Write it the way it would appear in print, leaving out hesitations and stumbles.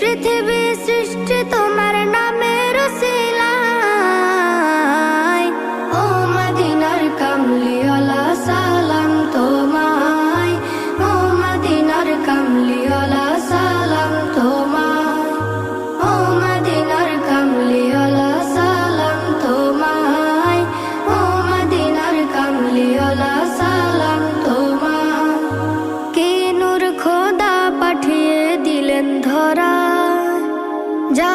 পৃথিবী সৃষ্টি তোমার নামের উসিলায়। ও মদিনার কামলিওয়ালা সালাম তোমায়, ও মদিনার কামলিওয়ালা সালাম তোমায়, ও মদিনার কামলিওয়ালা সালাম তোমায়, ও মদিনার কামলিওয়ালা সালাম তোমায়। কে নূর খোদা পাঠিয়ে দিলেন ধরা, যা